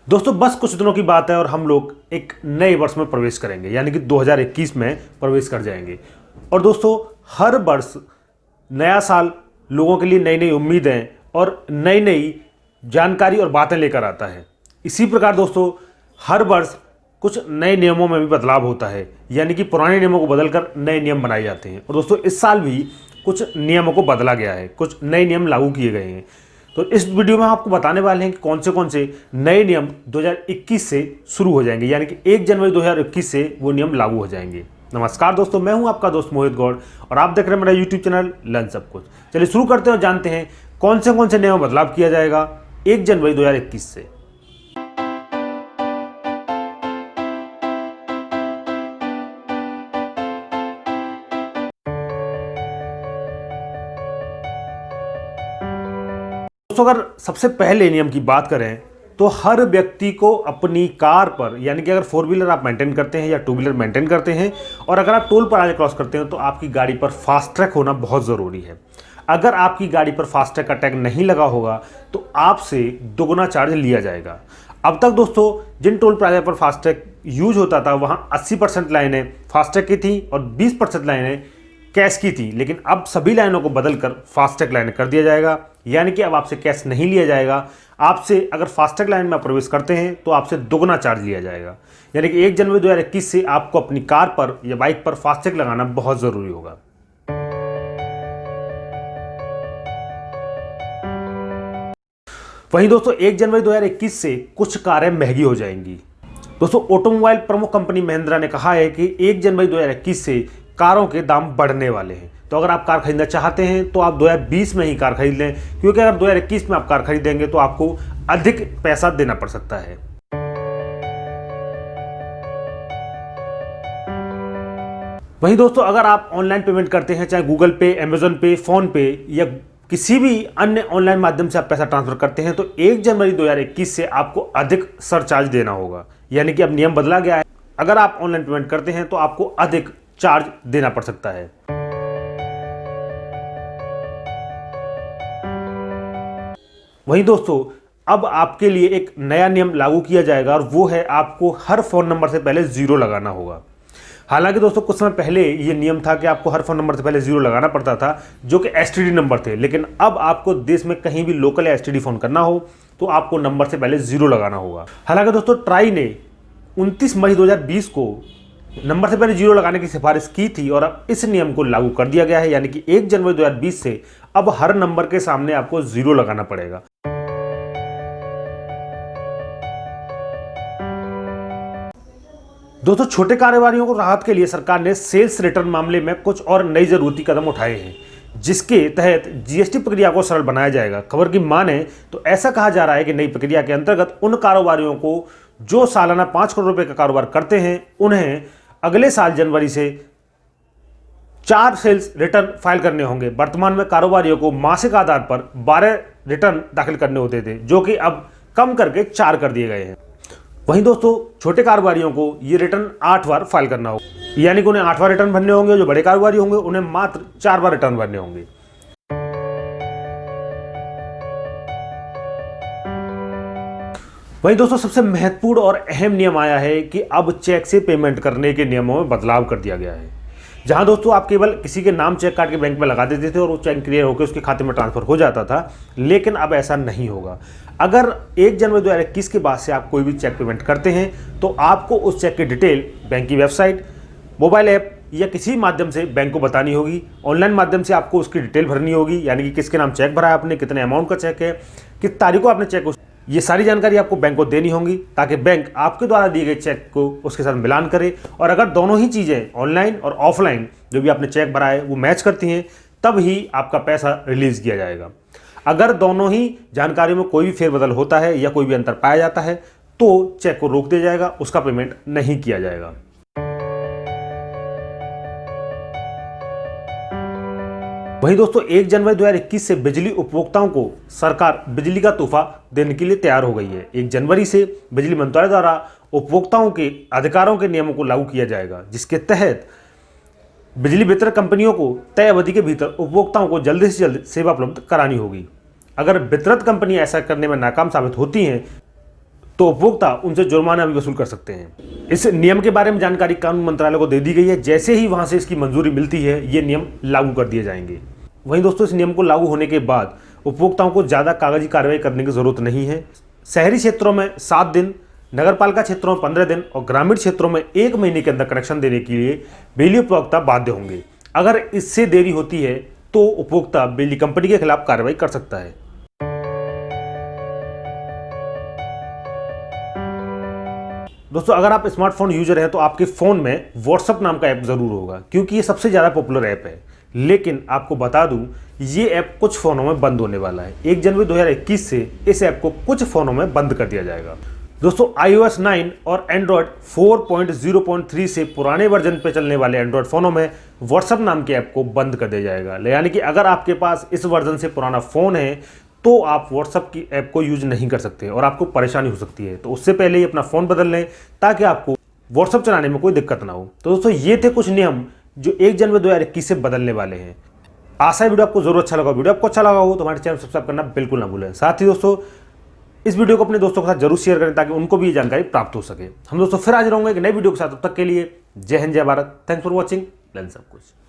दोस्तों बस कुछ दिनों की बात है और हम लोग एक नए वर्ष में प्रवेश करेंगे, यानी कि 2021 में प्रवेश कर जाएंगे। और दोस्तों हर वर्ष नया साल लोगों के लिए नई नई उम्मीदें और नई नई जानकारी और बातें लेकर आता है। इसी प्रकार दोस्तों हर वर्ष कुछ नए नियमों में भी बदलाव होता है, यानी कि पुराने नियमों को बदलकर नए नियम बनाए जाते हैं। और दोस्तों इस साल भी कुछ नियमों को बदला गया है, कुछ नए नियम लागू किए गए हैं। तो इस वीडियो में हम आपको बताने वाले हैं कि कौन से नए नियम 2021 से शुरू हो जाएंगे, यानी कि 1 जनवरी 2021 से वो नियम लागू हो जाएंगे। नमस्कार दोस्तों, मैं हूं आपका दोस्त मोहित गौड़ और आप देख रहे हैं मेरा यूट्यूब चैनल लर्न सब कुछ। चलिए शुरू करते हैं और जानते हैं कौन से नियम में बदलाव किया जाएगा 1 जनवरी 2021 से। दोस्तों अगर सबसे पहले नियम की बात करें तो हर व्यक्ति को अपनी कार पर, यानी कि अगर 4 व्हीलर आप मेंटेन करते हैं या 2 व्हीलर मेंटेन करते हैं और अगर आप टोल प्लाजा क्रॉस करते हैं तो आपकी गाड़ी पर फास्ट ट्रैक होना बहुत ज़रूरी है। अगर आपकी गाड़ी पर फास्ट ट्रैक का टैग नहीं लगा होगा तो आपसे दोगुना चार्ज लिया जाएगा। अब तक दोस्तों जिन टोल प्लाजा पर फास्ट ट्रैग यूज होता था वहाँ 80% लाइनें फास्ट ट्रैग की थी और 20% लाइनें कैश की थी, लेकिन अब सभी लाइनों को बदलकर फास्टैग लाइन कर दिया जाएगा। यानी कि अब आपसे कैश नहीं लिया जाएगा, आपसे अगर फास्टैग लाइन में आप प्रवेश करते हैं तो आपसे दोगुना चार्ज लिया जाएगा। यानी कि 1 जनवरी 2021 से आपको अपनी कार पर या बाइक पर फास्टैग लगाना बहुत ज़रूरी होगा। वहीं दोस्तों 1 जनवरी 2021 से कुछ कारें महंगी हो जाएंगी। दोस्तों ऑटोमोबाइल प्रमुख कंपनी महिंद्रा ने कहा है कि 1 जनवरी 2021 से कारों के दाम बढ़ने वाले हैं। तो अगर आप कार खरीदना चाहते हैं तो आप 2020 में ही कार खरीद लें, क्योंकि अगर 2021 में आप कार खरीदेंगे तो आपको अधिक पैसा देना पड़ सकता है। वहीं दोस्तों अगर आप ऑनलाइन पेमेंट करते हैं, चाहे गूगल पे, अमेजोन पे, फोन पे या किसी भी अन्य ऑनलाइन माध्यम से आप पैसा ट्रांसफर करते हैं तो 1 जनवरी 2021 से आपको अधिक सरचार्ज देना होगा। यानी कि अब नियम बदला गया है, अगर आप ऑनलाइन पेमेंट करते हैं तो आपको अधिक चार्ज देना पड़ सकता है। वहीं दोस्तों अब आपके लिए एक नया नियम लागू किया जाएगा और वो है आपको हर फोन नंबर से पहले 0 लगाना होगा। हालांकि दोस्तों कुछ समय पहले ये नियम था कि आपको हर फोन नंबर से पहले 0 लगाना पड़ता था, जो कि एसटीडी नंबर थे, लेकिन अब आपको देश में कहीं भी लोकल एसटीडी फोन करना हो तो आपको नंबर से पहले 0 लगाना होगा। हालांकि दोस्तों ट्राई ने 29 मई 2020 को नंबर से पहले 0 लगाने की सिफारिश की थी और अब इस नियम को लागू कर दिया गया है। यानी कि 1 जनवरी 2020 से अब हर नंबर के सामने आपको 0 लगाना पड़ेगा। दोस्तों छोटे कारोबारियों को राहत के लिए सरकार ने सेल्स रिटर्न मामले में कुछ और नई जरूरी कदम उठाए हैं, जिसके तहत जीएसटी प्रक्रिया को सरल बनाया जाएगा। खबर की माने तो ऐसा कहा जा रहा है कि नई प्रक्रिया के अंतर्गत उन कारोबारियों को जो सालाना 5 करोड़ रुपए का कारोबार करते हैं उन्हें अगले साल जनवरी से 4 सेल्स रिटर्न फाइल करने होंगे। वर्तमान में कारोबारियों को मासिक आधार पर 12 रिटर्न दाखिल करने होते थे, जो कि अब कम करके 4 कर दिए गए हैं। वहीं दोस्तों छोटे कारोबारियों को ये रिटर्न 8 बार फाइल करना होगा, यानी कि उन्हें 8 बार रिटर्न भरने होंगे। जो बड़े कारोबारी होंगे उन्हें मात्र 4 बार रिटर्न भरने होंगे। वहीं दोस्तों सबसे महत्वपूर्ण और अहम नियम आया है कि अब चेक से पेमेंट करने के नियमों में बदलाव कर दिया गया है। जहां दोस्तों आप केवल किसी के नाम चेक काट के बैंक में लगा देते थे और वो चेक क्लियर होकर उसके खाते में ट्रांसफर हो जाता था, लेकिन अब ऐसा नहीं होगा। अगर 1 जनवरी 2021 के बाद से आप कोई भी चेक पेमेंट करते हैं तो आपको उस चेक की डिटेल बैंक की वेबसाइट, मोबाइल ऐप या किसी माध्यम से बैंक को बतानी होगी। ऑनलाइन माध्यम से आपको उसकी डिटेल भरनी होगी, यानी कि किसके नाम चेक भरा है आपने, कितने अमाउंट का चेक है, किस तारीख को आपने चेक, ये सारी जानकारी आपको बैंक को देनी होगी ताकि बैंक आपके द्वारा दिए गए चेक को उसके साथ मिलान करे। और अगर दोनों ही चीज़ें ऑनलाइन और ऑफलाइन जो भी आपने चेक भरा है वो मैच करती हैं तब ही आपका पैसा रिलीज किया जाएगा। अगर दोनों ही जानकारियों में कोई भी फेरबदल होता है या कोई भी अंतर पाया जाता है तो चेक को रोक दिया जाएगा, उसका पेमेंट नहीं किया जाएगा। वहीं दोस्तों 1 जनवरी 2021 से बिजली उपभोक्ताओं को सरकार बिजली का तोहफा देने के लिए तैयार हो गई है। 1 जनवरी से बिजली मंत्रालय द्वारा उपभोक्ताओं के अधिकारों के नियमों को लागू किया जाएगा, जिसके तहत बिजली वितरण कंपनियों को तय अवधि के भीतर उपभोक्ताओं को जल्द से जल्द सेवा उपलब्ध करानी होगी। अगर वितरक कंपनी ऐसा करने में नाकाम साबित होती हैं तो उपभोक्ता उनसे जुर्माना भी वसूल कर सकते हैं। इस नियम के बारे में जानकारी कानून मंत्रालय को दे दी गई है। जैसे ही वहां से इसकी मंजूरी मिलती है ये नियम लागू कर दिए जाएंगे। वहीं दोस्तों इस नियम को लागू होने के बाद उपभोक्ताओं को ज़्यादा कागजी कार्रवाई करने की जरूरत नहीं है। शहरी क्षेत्रों में 7 दिन, नगरपालिका क्षेत्रों में 15 दिन और ग्रामीण क्षेत्रों में 1 महीने के अंदर कनेक्शन देने के लिए बिजली उपभोक्ता बाध्य होंगे। अगर इससे देरी होती है तो उपभोक्ता बिजली कंपनी के खिलाफ कार्रवाई कर सकता है। दोस्तों अगर आप स्मार्टफोन यूजर हैं तो आपके फ़ोन में व्हाट्सएप नाम का ऐप ज़रूर होगा, क्योंकि ये सबसे ज़्यादा पॉपुलर ऐप है। लेकिन आपको बता दूं ये ऐप कुछ फ़ोनों में बंद होने वाला है। 1 जनवरी 2021 से इस ऐप को कुछ फ़ोनों में बंद कर दिया जाएगा। दोस्तों iOS 9 और एंड्रॉयड 4.0.3 से पुराने वर्जन पे चलने वाले एंड्रॉयड फ़ोनों में व्हाट्सएप नाम के ऐप को बंद कर दिया जाएगा। यानी कि अगर आपके पास इस वर्जन से पुराना फ़ोन है तो आप व्हाट्सएप की ऐप को यूज नहीं कर सकते और आपको परेशानी हो सकती है। तो उससे पहले ही अपना फ़ोन बदल लें ताकि आपको व्हाट्सएप चलाने में कोई दिक्कत ना हो। तो दोस्तों ये थे कुछ नियम जो 1 जनवरी 2021 से बदलने वाले हैं। आशा है वीडियो आपको जरूर अच्छा लगा। वीडियो आपको अच्छा लगा हो तो हमारे चैनल सब्सक्राइब करना बिल्कुल ना भूलें। साथ ही दोस्तों इस वीडियो को अपने दोस्तों के साथ जरूर शेयर करें ताकि उनको भी ये जानकारी प्राप्त हो सके। हम दोस्तों फिर हाजिर होंगे एक नई वीडियो के साथ। तब तक के लिए जय हिंद, जय Bharat. Thanks for watching. Learn सब कुछ।